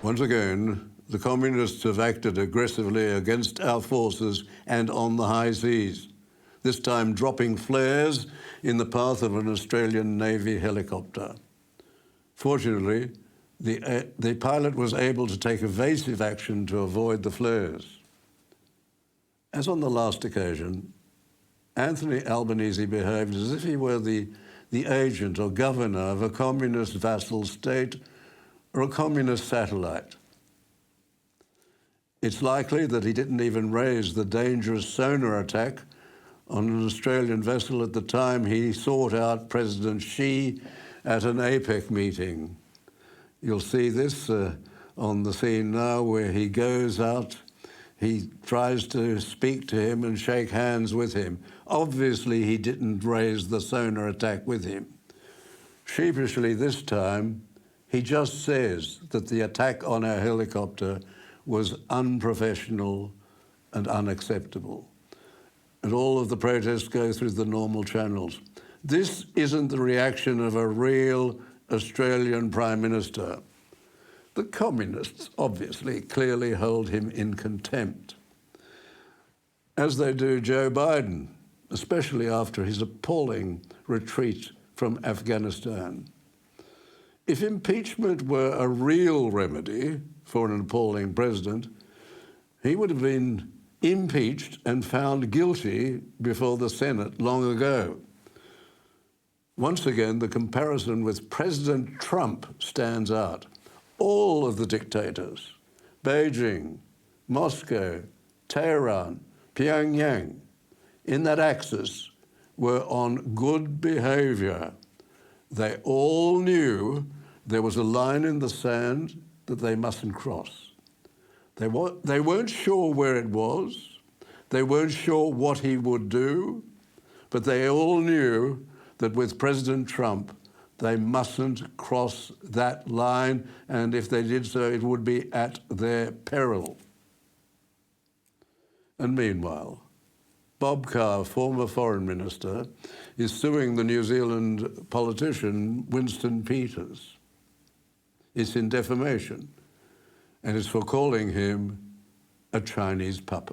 Once again, the communists have acted aggressively against our forces and on the high seas, this time dropping flares in the path of an Australian Navy helicopter. Fortunately, the pilot was able to take evasive action to avoid the flares. As on the last occasion, Anthony Albanese behaved as if he were the agent or governor of a communist vassal state or a communist satellite. It's likely that he didn't even raise the dangerous sonar attack on an Australian vessel at the time he sought out President Xi at an APEC meeting. You'll see this on the scene now, where he goes out, he tries to speak to him and shake hands with him. Obviously, he didn't raise the sonar attack with him. Sheepishly this time, he just says that the attack on our helicopter was unprofessional and unacceptable. And all of the protests go through the normal channels. This isn't the reaction of a real Australian Prime Minister. The communists obviously clearly hold him in contempt, as they do Joe Biden, especially after his appalling retreat from Afghanistan. If impeachment were a real remedy for an appalling president, he would have been impeached and found guilty before the Senate long ago. Once again, the comparison with President Trump stands out. All of the dictators, Beijing, Moscow, Tehran, Pyongyang, in that axis, were on good behavior. They all knew there was a line in the sand that they mustn't cross. They weren't sure where it was. They weren't sure what he would do, but they all knew that with President Trump, they mustn't cross that line, and if they did so, it would be at their peril. And meanwhile, Bob Carr, former Foreign Minister, is suing the New Zealand politician Winston Peters. It's in defamation, and it's for calling him a Chinese puppet.